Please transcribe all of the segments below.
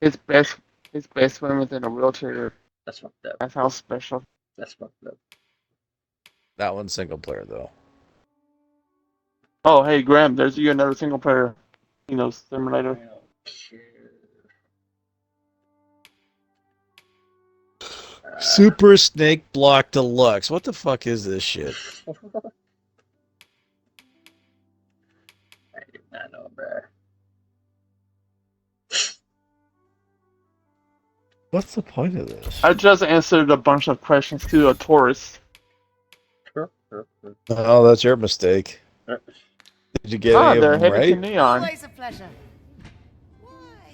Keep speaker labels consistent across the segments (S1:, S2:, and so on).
S1: His best his best friend was in a wheelchair.
S2: That's fucked up.
S1: That's how special.
S2: That's fucked up.
S3: That one's single player though.
S1: Oh, hey Graham, there's you another single player, simulator.
S2: I don't care.
S3: Super Snake Block Deluxe. What the fuck is this shit?
S2: I do not know, bruh.
S3: What's the point of this?
S1: I just answered a bunch of questions to a tourist.
S3: Oh, that's your mistake. Did you get any of
S1: They're
S3: them
S1: headed to
S3: right?
S1: Neon.
S4: Always a pleasure.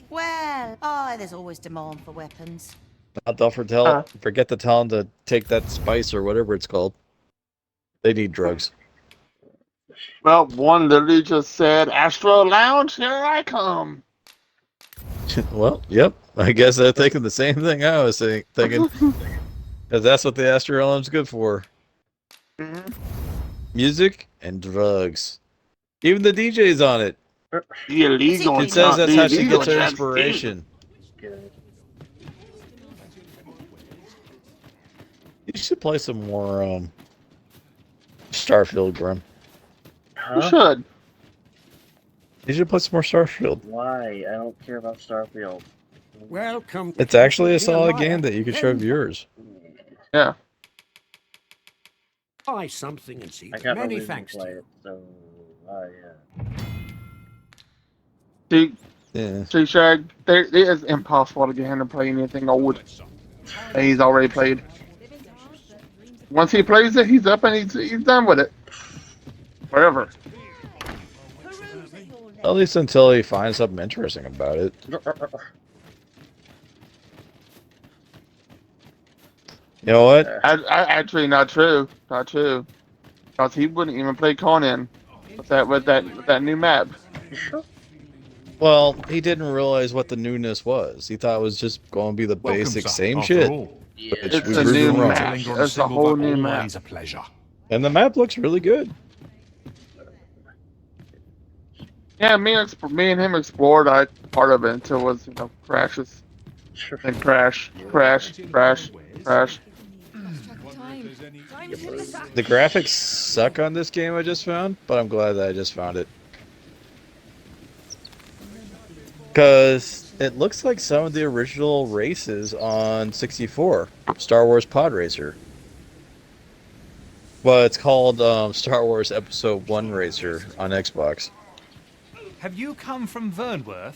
S4: Well, there's always demand for weapons.
S3: Don't forget to tell them to take that spice or whatever it's called. They need drugs.
S1: Well, one literally just said, Astro Lounge, here I come.
S3: Well, yep. I guess they're thinking the same thing I was thinking. Because that's what the Astro Lounge is good for.
S1: Mhm.
S3: Music and drugs. Even the DJ's on it.
S1: The illegal.
S3: It says that's how she
S1: illegal
S3: gets her
S1: drugs,
S3: inspiration.
S2: Good.
S3: You should play some more Starfield, Grim.
S1: You
S2: Huh?
S1: should.
S3: You should play some more Starfield.
S2: Why? I don't care about Starfield.
S5: Welcome.
S3: It's actually a solid game that you can show viewers.
S1: Yeah.
S5: Buy something and see.
S2: I got no
S5: Many
S2: reason
S5: thanks
S2: to
S5: to
S2: play
S5: you.
S2: it, so yeah.
S1: See,
S3: Yeah.
S1: see, Shag, it is impossible to get him to play anything old that he's already played. Once he plays it, he's up and he's done with it. Forever.
S3: At least until he finds something interesting about it. You know what?
S1: I actually not true. Not true. Because he wouldn't even play Conan with that new map.
S3: Well, he didn't realize what the newness was. He thought it was just going to be the basic same shit.
S2: Yeah.
S3: Which
S1: It's
S3: we
S1: a
S3: proved
S1: new
S3: him wrong.
S1: map. It's a whole new map.
S5: Always a pleasure.
S3: And the map looks really good.
S1: Yeah, me and him explored part of it until it was crashes and crash.
S3: The graphics suck on this game I just found, but I'm glad that I just found it. Because it looks like some of the original races on 64, Star Wars Pod Racer. Well, it's called Star Wars Episode 1 Racer on Xbox.
S6: Have you come from Vernworth?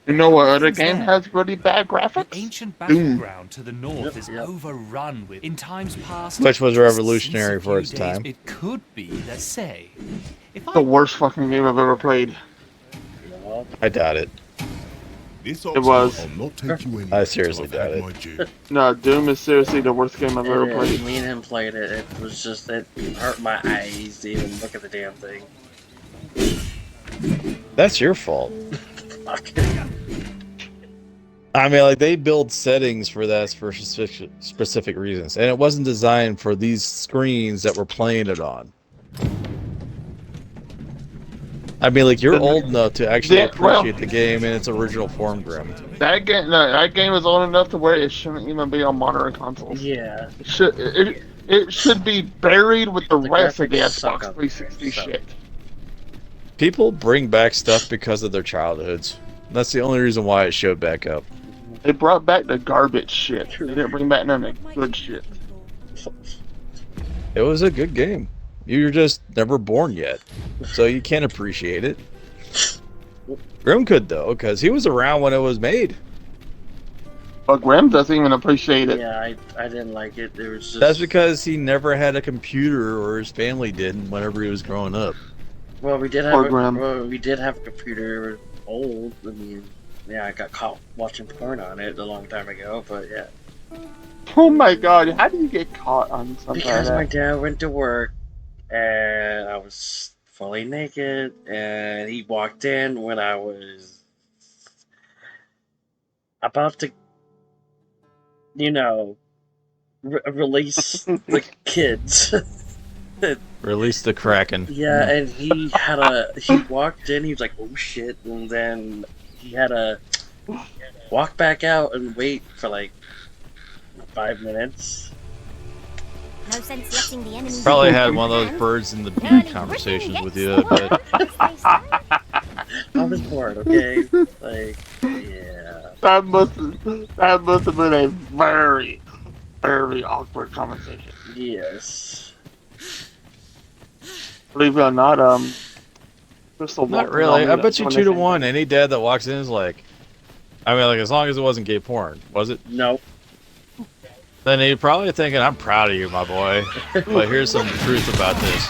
S1: You know what other
S6: Nothing's
S1: game
S6: there.
S1: has really bad
S6: The
S1: graphics?
S6: ancient
S1: Doom.
S6: battleground to the north is overrun with. In times past,
S3: Which was
S6: just
S3: revolutionary
S6: since a
S3: for
S6: few
S3: its
S6: days,
S3: time.
S6: It could be that, say, if
S1: The worst fucking game I've ever played.
S3: I doubt it.
S1: It was.
S3: I seriously doubt it.
S1: No, Doom is seriously the worst game I've ever
S2: It is.
S1: played.
S2: Me and him played it. It was just it hurt my eyes to even look at the damn thing.
S3: That's your fault.
S2: Fuck.
S3: I mean, like, they build settings for that for specific reasons. And it wasn't designed for these screens that we're playing it on. I mean, like, you're old enough to actually
S1: Yeah, well-
S3: appreciate the game in its original form, Grim.
S1: That game is old enough to where it shouldn't even be on modern consoles.
S2: Yeah.
S1: It should be buried with the rest of the
S2: graphics suck
S1: Xbox
S2: on
S1: 360
S2: so.
S1: shit.
S3: People bring back stuff because of their childhoods. That's the only reason why it showed back up.
S1: They brought back the garbage shit. They didn't bring back none of the good shit.
S3: It was a good game. You're just never born yet, so you can't appreciate it. Grim could, though, because he was around when it was made.
S1: But Graham doesn't even appreciate it.
S2: Yeah, I didn't like it. It was just.
S3: That's because he never had a computer, or his family did whenever he was growing up.
S2: Well, we did
S1: Poor
S2: have.
S1: Graham.
S2: We did have a computer. It was old. I mean, yeah, I got caught watching porn on it a long time ago. But yeah.
S1: Oh my god, how do you get caught on something
S2: Because my
S1: like that?
S2: dad went to work and I was fully naked, and he walked in when I was about to, release the kids.
S3: Release the Kraken.
S2: Yeah, and he walked in, he was like, oh shit, and then he had a walk back out and wait for like 5 minutes.
S7: No sense letting the enemy.
S3: Probably had one of those birds in the bee conversations with you. I bet.
S2: I was bored, okay? Like, yeah.
S1: That must have been a very, very awkward conversation.
S2: Yes.
S1: Believe it or not, Crystal
S3: Not
S1: walked
S3: really.
S1: around
S3: I
S1: me
S3: bet you
S1: doing
S3: 2
S1: the
S3: to
S1: same
S3: 1.
S1: thing.
S3: Any dad that walks in is like, I mean, like as long as it wasn't gay porn, was it?
S2: Nope.
S3: Then he's probably thinking, "I'm proud of you, my boy." But here's some truth about this.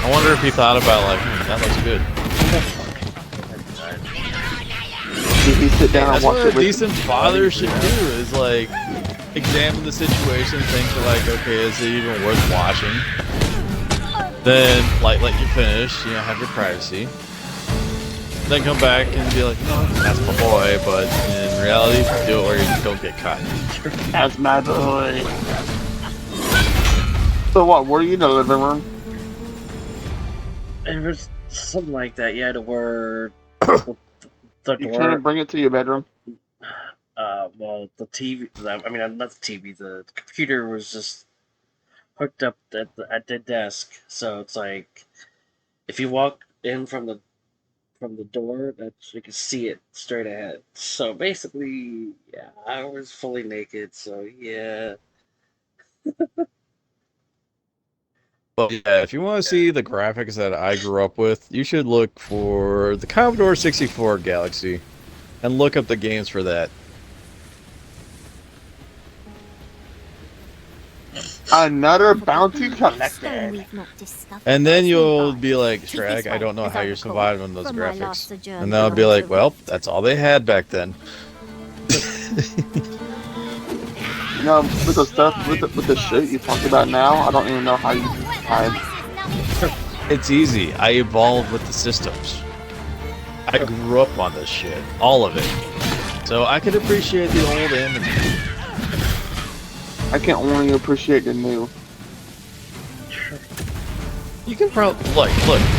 S3: I wonder if he thought about like, that looks good.
S1: Did he sit down and
S3: That's
S1: watch
S3: what
S1: it
S3: a
S1: with
S3: decent father should do is like examine the situation, think like, okay, is it even worth watching? Then like let you finish, have your privacy. Then come back and be like, no, that's my boy, but in reality, do it where you don't get caught.
S1: That's my boy. So what? Were you in the living room?
S2: It was something like that. You had to wear the
S1: You
S2: door.
S1: couldn't bring it to your bedroom.
S2: Well, the TV. I mean, not the TV. The computer was just hooked up at the desk. So it's like, if you walk in from the door, that you can see it straight ahead. So basically, yeah, I was fully naked. So yeah.
S3: But yeah, if you want to see the graphics that I grew up with, you should look for the Commodore 64 Galaxy and look up the games for that.
S1: Another bounty collected.
S3: And then you'll be like, Shrag, I don't know how you're surviving those graphics. And they'll be like, well, that's all they had back then.
S1: You know, with the stuff, with the shit you talk about now, I don't even know how you survive.
S3: It's easy. I evolved with the systems. I grew up on this shit. All of it. So I can appreciate the old and
S1: I can only appreciate the new.
S3: you can probably look,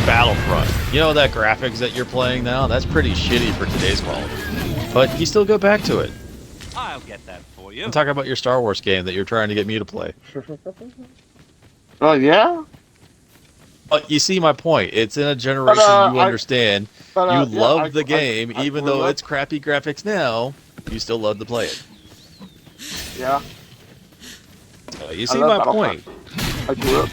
S3: Battlefront. You know that graphics that you're playing now? That's pretty shitty for today's quality. But you still go back to it.
S6: I'll get that for you.
S3: I'm talking about your Star Wars game that you're trying to get me to play.
S1: Oh yeah?
S3: But you see my point. It's in a generation you understand. You
S1: yeah,
S3: love the game,
S1: I
S3: even
S1: grew
S3: though
S1: up-
S3: it's crappy graphics now, you still love to play it.
S1: Yeah,
S3: You see
S1: love
S3: my
S1: Battlefront.
S3: point.
S1: I grew up.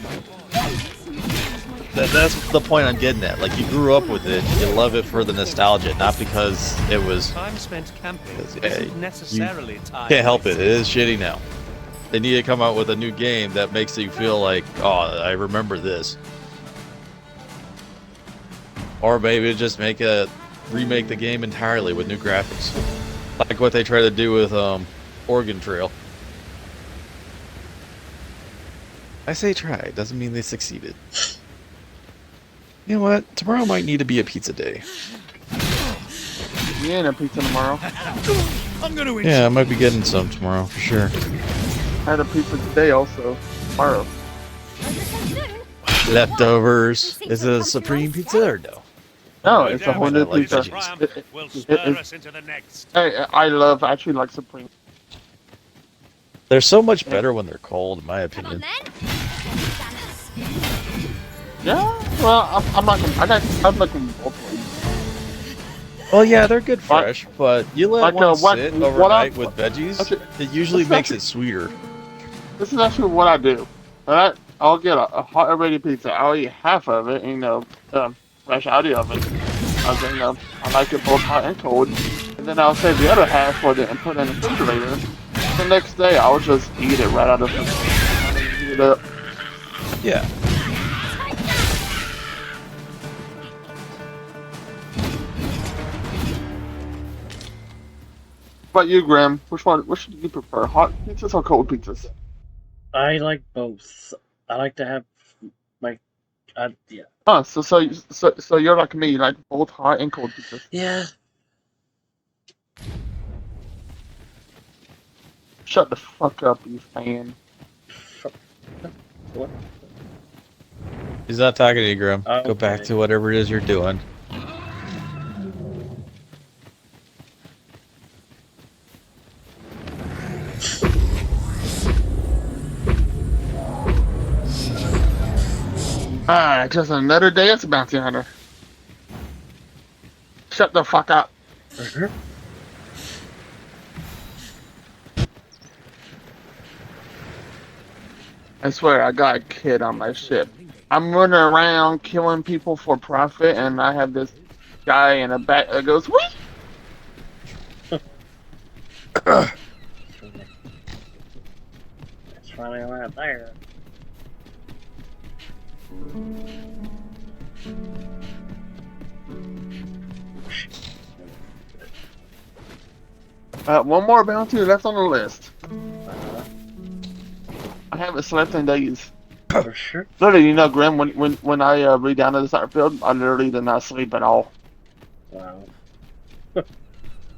S3: That's the point I'm getting at. Like, you grew up with it, you love it for the nostalgia, not because it was...
S6: Time spent camping
S3: Yeah,
S6: isn't necessarily time.
S3: Can't help it. It is shitty now. They need to come out with a new game that makes you feel like, oh, I remember this. Or maybe just remake the game entirely with new graphics. Like what they try to do with Oregon Trail. I say try, doesn't mean they succeeded. You know what? Tomorrow might need to be a pizza day.
S1: You ain't a pizza tomorrow.
S6: I'm gonna win.
S3: Yeah, I might be getting some tomorrow for sure.
S1: I had a pizza today also. Tomorrow.
S3: Leftovers. Is it a supreme pizza or no?
S1: No, it's a whole new
S3: like
S1: pizza.
S3: veggies.
S6: Will spur
S1: it-
S6: us into the next.
S1: I actually like Supreme.
S3: They're so much better when they're cold, in my opinion.
S1: Yeah, well, I'm not gonna, I'm looking both ways.
S3: Well, yeah, they're good fresh, but you let
S1: Like,
S3: one
S1: what-
S3: sit
S1: what
S3: overnight
S1: I-
S3: with veggies,
S1: okay,
S3: it usually
S1: let's
S3: makes
S1: actually-
S3: it sweeter.
S1: This is actually what I do. Alright, I'll get a hot and ready pizza. I'll eat half of it, fresh out of the oven. I like it both hot and cold. And then I'll save the other half for the and put it in the refrigerator. The next day, I'll just eat it right out of the refrigerator. Heat it up.
S3: Yeah.
S1: What about you, Graham? Which do you prefer? Hot pizzas or cold pizzas?
S2: I like both. I like to have yeah.
S1: Oh, so you're like me, you like both hot and cold pizzas.
S2: Yeah.
S1: Shut the fuck up, you fan.
S2: What?
S3: He's not talking to you, Grim.
S2: Oh,
S3: Go back
S2: okay.
S3: to whatever it is you're doing.
S1: Just another day as a bounty hunter. Shut the fuck up. I swear, I got a kid on my ship. I'm running around killing people for profit, and I have this guy in the back that goes, "Wee!"
S2: It's running around there.
S1: One more bounty left on the list. I haven't slept in days.
S2: For sure.
S1: Literally, you know, Grim, when I read down to the Starfield, I literally did not sleep at all.
S2: Wow.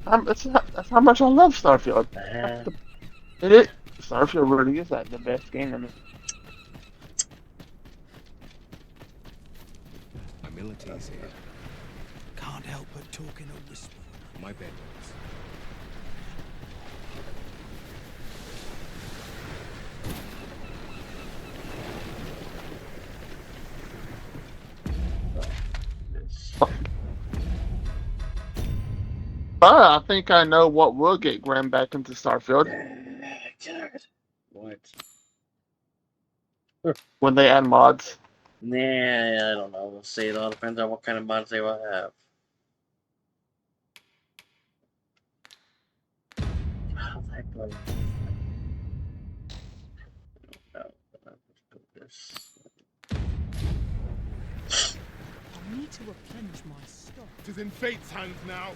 S1: That's how much I love Starfield. It is. Starfield really is the best game in it.
S5: Humility's here. Can't help but talk in a whisper. My bed.
S1: But I think I know what will get Graham back into Starfield.
S2: God. What?
S1: When they add mods.
S2: Nah, I don't know. We'll see. It all depends on what kind of mods they will have. How the heck do I... No, this.
S8: I need to replenish my stock.
S5: It is in fate's hands now.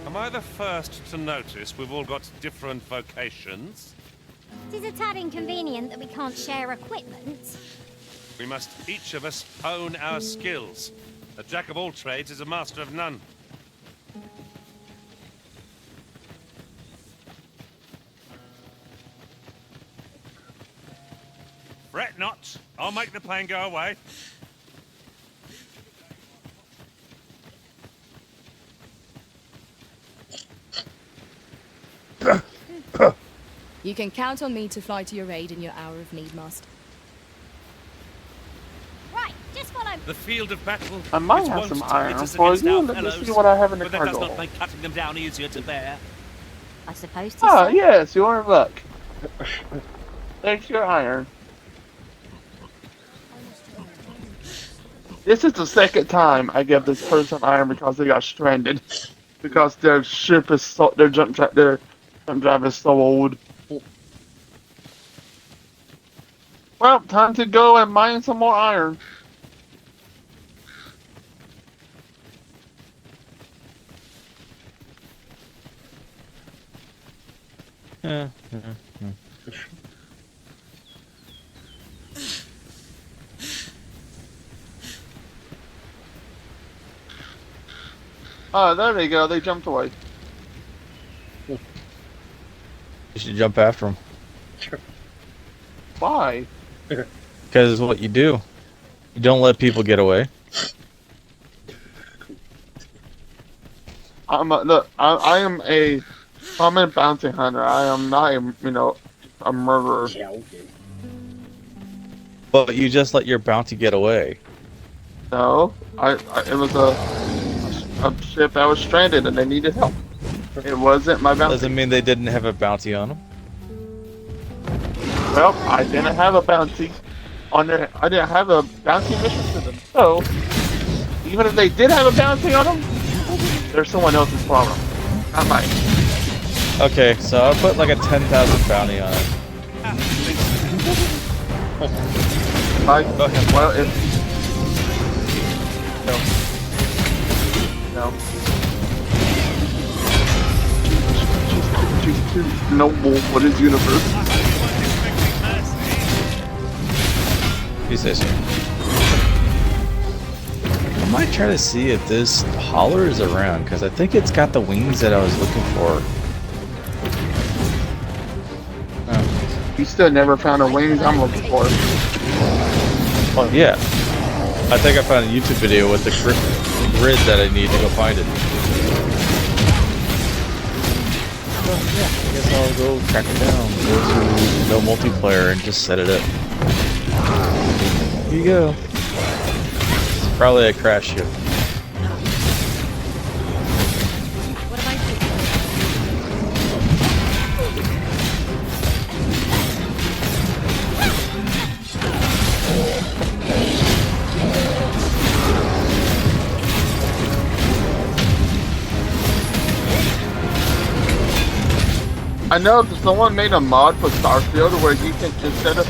S9: Am I the first to notice we've all got different vocations?
S7: It is a tad inconvenient that we can't share equipment.
S9: We must each of us hone our skills. A jack of all trades is a master of none. Fret not. I'll make the pain go away.
S8: You can count on me to fly to your aid in your hour of need, Master.
S7: Right, just follow.
S9: The field of battle.
S1: I might
S9: is
S1: have
S9: wont
S1: some
S9: to
S1: iron
S9: pit us
S1: for
S9: against
S1: you.
S9: our
S1: Let me
S9: fellows,
S1: see what I have in the
S9: but that does
S1: cargo.
S9: not make cutting them down easier to bear.
S7: I suppose to
S1: Ah,
S7: say.
S1: yes, you're in luck. Thanks your iron. This is the second time I give this person iron because they got stranded. Because their ship is so, their jump drive is so old. Well, time to go and mine some more iron.
S3: Yeah.
S1: Oh, there they go. They jumped away.
S3: You should jump after them.
S1: Why?
S3: Because it's what you do. You don't let people get away.
S1: Look. I'm a bounty hunter. I am not a murderer.
S2: Yeah, okay.
S3: But you just let your bounty get away.
S1: No, it was a ship that was stranded and they needed help. It wasn't my bounty.
S3: Doesn't mean they didn't have a bounty on them.
S1: Well, I didn't have a bounty on there. I didn't have a bounty mission to them. So, even if they did have a bounty on them, there's someone else's problem, not mine.
S3: Okay, so I'll put like a 10,000 bounty on it.
S1: Like,
S3: Go ahead.
S1: well, if no, she's too noble for this universe.
S3: You say so. I might try to see if this hauler is around, because I think it's got the wings that I was looking for.
S1: You still never found the wings I'm looking for.
S3: Well, yeah. I think I found a YouTube video with the grid that I need to go find it. Well, yeah, I guess I'll go track it down. Go to no multiplayer and just set it up. Here you go. It's probably a crash ship.
S7: What am I doing?
S1: I know that someone made a mod for Starfield where you can instead of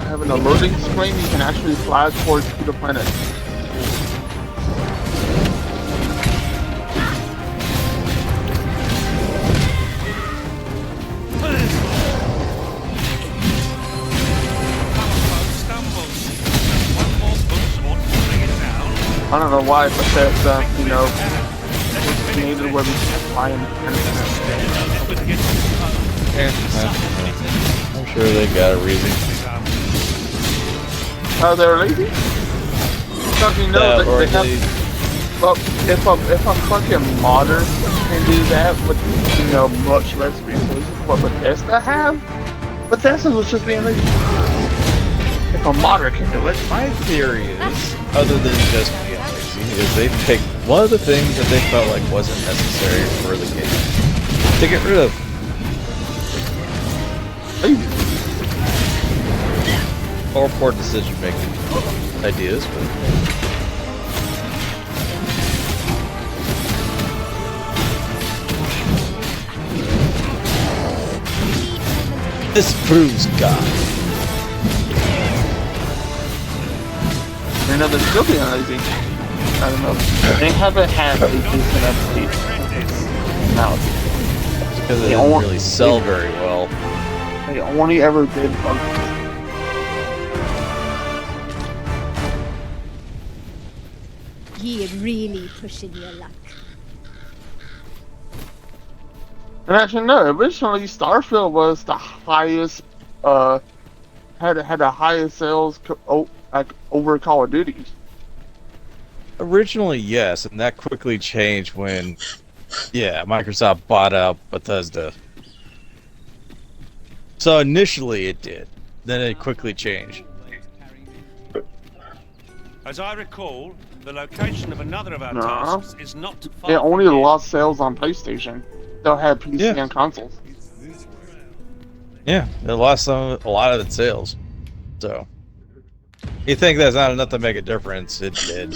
S1: having a loading screen, you can actually fly towards the planet. I don't know why, but that it's needed where we can fly in the planet.
S3: I'm sure they got a reason.
S1: Oh, they're lazy? Don't you know that they have... Well, if a fucking modder can do that with, much less resources what Bethesda have, Bethesda was just being lazy. If a modder can do it.
S3: My theory is, other than just being lazy, is they picked one of the things that they felt like wasn't necessary for the game to get rid of. Or poor decision making ideas, but this proves God.
S1: They're still being lazy. I don't know. They haven't had a decent update. Now,
S3: because they don't really sell very well.
S1: They only ever did bug.
S7: You're really pushing your luck.
S1: And actually, no. Originally, Starfield was the highest. Had the highest sales over Call of Duty.
S3: Originally, yes, and that quickly changed when, Microsoft bought out Bethesda. So initially it did, then it quickly changed.
S9: As I recall, the location of another of our tasks is not far.
S1: It only lost sales on PlayStation. They'll have PC and consoles.
S3: Yeah, it lost a lot of its sales. So, you think that's not enough to make a difference? It did.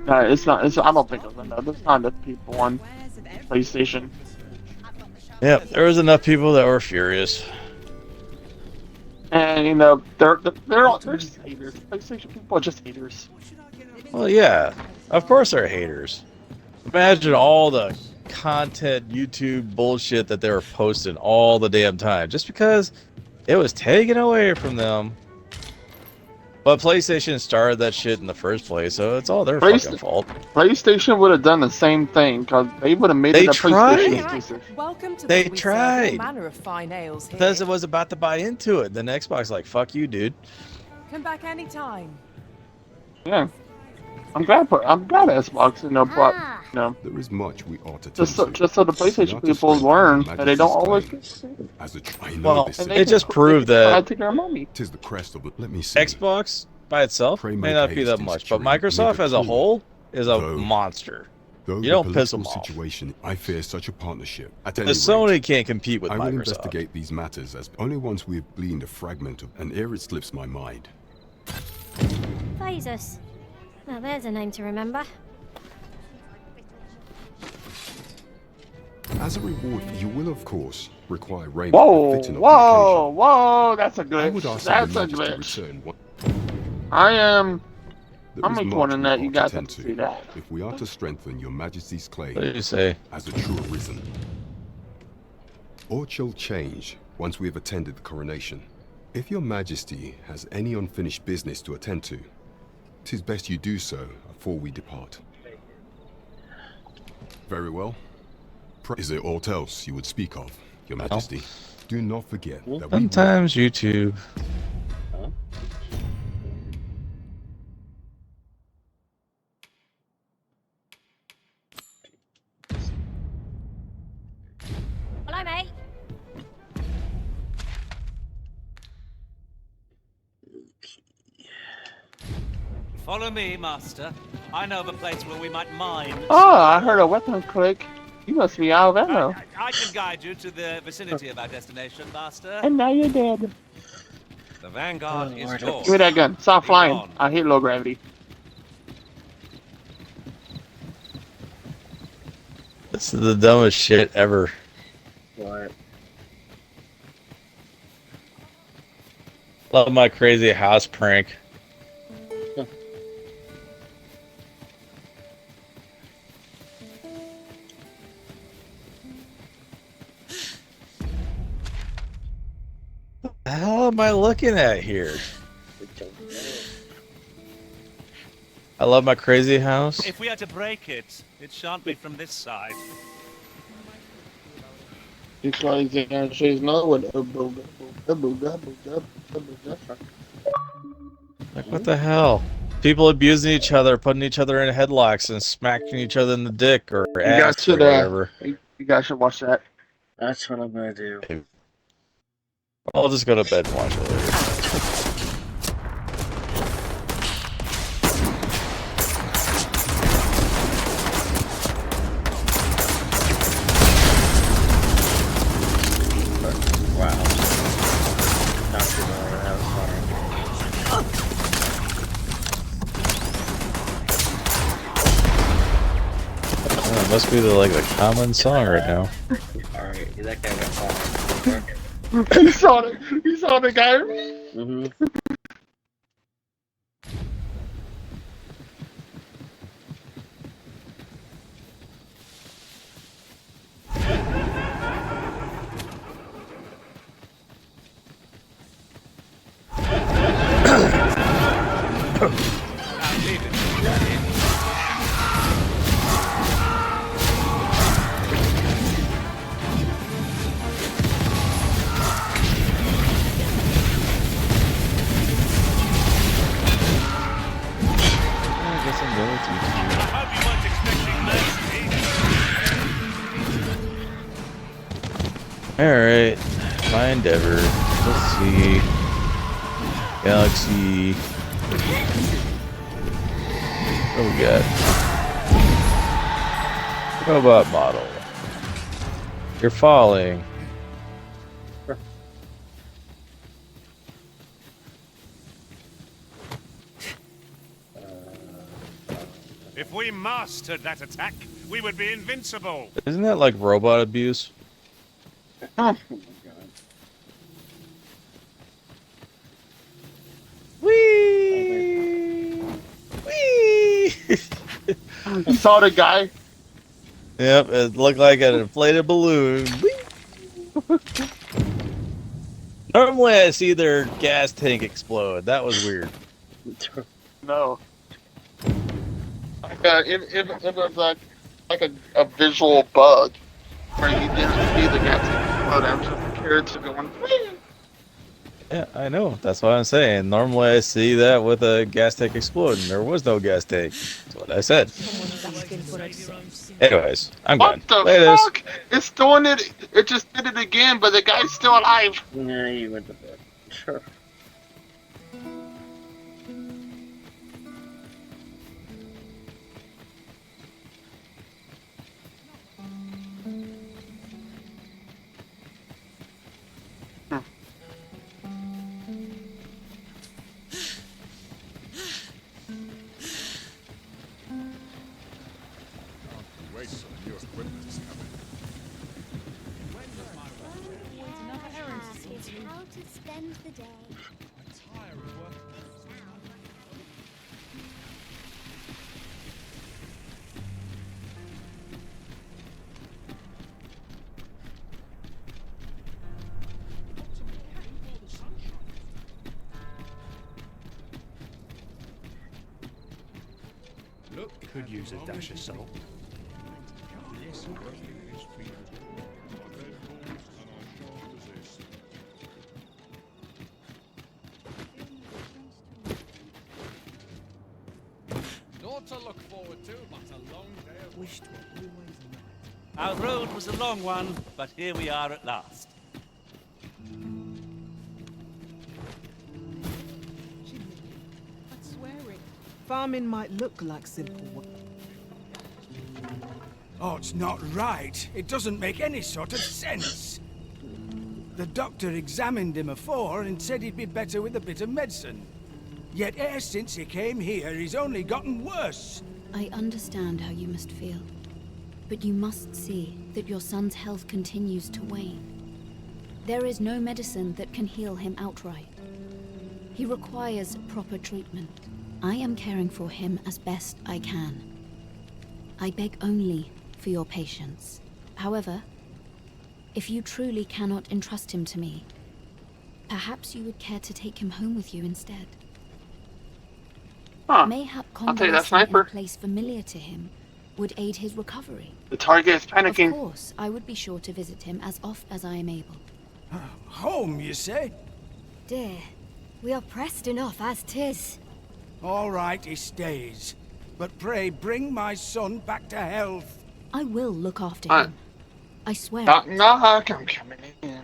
S1: No, it's not. I don't think it's enough. There's not enough people on PlayStation.
S3: Yeah, there was enough people that were furious.
S1: And they're just haters. PlayStation people are just haters.
S3: Well, yeah, of course they're haters. Imagine all the content YouTube bullshit that they were posting all the damn time, just because it was taken away from them. But PlayStation started that shit in the first place, so it's all their fucking fault.
S1: PlayStation would have done the same thing, because they would have made it a PlayStation exclusive.
S8: Welcome to
S3: They tried.
S8: all manner of fine ales here.
S3: Bethesda was about to buy into it. Then Xbox like, fuck you, dude.
S8: Come back anytime.
S1: Yeah. I'm glad Xbox, brought,
S10: There is much we ought to
S1: just so the PlayStation people learn that they don't always get
S3: Well, it just proved that
S1: take their money.
S10: Tis the crest of it. Let me see.
S3: Xbox by itself may not be that much, but Microsoft as a whole is a monster. You don't piss them off.
S10: Situation, I fear such a partnership. At any
S3: The Sony
S10: rate,
S3: can't compete with
S10: I will
S3: Microsoft.
S10: investigate these matters as only once we have gleaned a fragment of, and ere it slips my mind.
S7: Phasus. Now there's a name to remember.
S10: As a reward, you will of course require raiment
S1: Whoa,
S10: fitting of
S1: whoa, that's a
S10: the occasion. I would
S1: glitch.
S10: ask
S1: That's
S10: your
S1: a
S10: Majesty
S1: glitch.
S10: return what
S1: I'm
S10: there is
S1: recording
S10: much
S1: that.
S10: we
S1: You
S10: ought
S1: guys
S10: to
S1: have
S10: tend
S1: to see that.
S10: if we are to strengthen your Majesty's claim
S3: What did you say?
S10: as a true arisen. Aught shall change once we have attended the coronation. If your Majesty has any unfinished business to attend to, 'tis best you do so before we depart. Very well. Is there aught else you would speak of, your Majesty? Do not forget that we
S3: Sometimes YouTube.
S6: Follow me, Master. I know of a place where we might mine.
S1: Oh, I heard a weapon click. You must be out of ammo.
S6: I can guide you to the vicinity of our destination, Master.
S1: And now you're dead.
S6: The Vanguard is yours.
S1: Give me that gun. Stop
S6: Lead
S1: flying.
S6: on.
S1: I hate low gravity.
S3: This is the dumbest shit ever.
S2: What?
S3: Love my crazy house prank. What the hell am I looking at here? I love my crazy house.
S6: If we are to break it, it shan't be from this side.
S1: Because she's not with
S3: Like, what the hell? People abusing each other, putting each other in headlocks, and smacking each other in the dick or ass or whatever.
S1: You guys should watch that.
S2: That's what I'm gonna do.
S3: I'll just go to bed and watch it later.
S2: Wow. Not too bad. That was fun.
S3: Oh, it must be the common song right now.
S2: Alright, that guy got fired.
S1: You saw it. You saw the guy.
S2: Mm-hmm.
S3: Alright, my endeavor. Let's see. Galaxy. What do we got? Robot model. You're falling.
S9: If we mastered that attack, we would be invincible.
S3: Isn't that like robot abuse?
S1: Oh.
S3: Whee! Whee!
S1: You saw the guy.
S3: Yep, it looked like an inflated balloon. Whee! Normally I see their gas tank explode. That was weird.
S1: No. It was like a visual bug where you didn't see the gas explode. I'm just carrots going.
S3: Yeah, I know. That's what I'm saying. Normally I see that with a gas tank exploding. There was no gas tank. That's what I said. Anyways, I'm
S1: What
S3: done.
S1: the fuck? It's doing it. It just did it again, but the guy's still alive.
S2: Yeah, you went to bed. Sure.
S7: How to spend the day.
S6: Could use a dash of salt.
S5: Not to look forward to, but a long day of wished were always night.
S6: Our road was a long one, but here we are at last.
S11: Farming might look like simple work.
S5: Oh, it's not right. It doesn't make any sort of sense. The doctor examined him afore and said he'd be better with a bit of medicine. Yet ever since he came here, he's only gotten worse.
S12: I understand how you must feel. But you must see that your son's health continues to wane. There is no medicine that can heal him outright. He requires proper treatment. I am caring for him as best I can. I beg only for your patience. However, if you truly cannot entrust him to me, perhaps you would care to take him home with you instead.
S1: Huh.
S12: Mayhap
S1: I'll take that
S12: convalescing in a
S1: sniper.
S12: place familiar to him would aid his recovery.
S1: The target is panicking.
S12: Of course, I would be sure to visit him as oft as I am able.
S5: Home, you say?
S7: Dear, we are pressed enough as 'tis.
S5: All right, he stays. But pray bring my son back to health.
S12: I will look after him. I swear.
S1: Knock, knock, I'm coming in.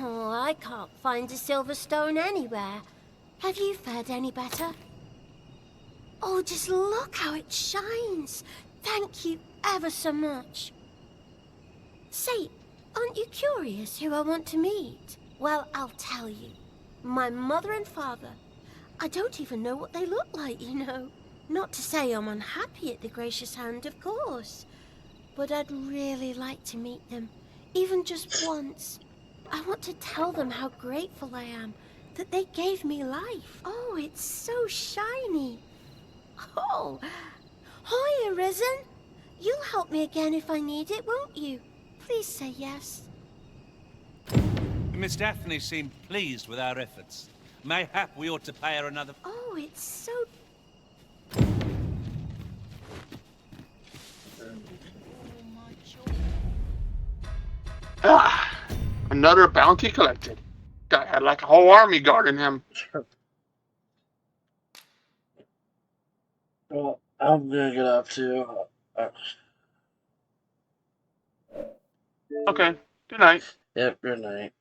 S7: Oh, I can't find a silver stone anywhere. Have you fared any better? Oh, just look how it shines. Thank you ever so much. Say, aren't you curious who I want to meet? Well, I'll tell you. My mother and father. I don't even know what they look like, you know. Not to say I'm unhappy at the gracious hand, of course. But I'd really like to meet them, even just once. I want to tell them how grateful I am that they gave me life. Oh, it's so shiny. Oh, hi, Arisen. You'll help me again if I need it, won't you? Please say yes.
S9: Miss Daphne seemed pleased with our efforts. Mayhap we ought to pay her another...
S7: Oh, it's so...
S1: Ah, another bounty collected. Guy had like a whole army guarding him.
S2: Well, I'm gonna get up too.
S1: Okay, good night.
S2: Yep, good night.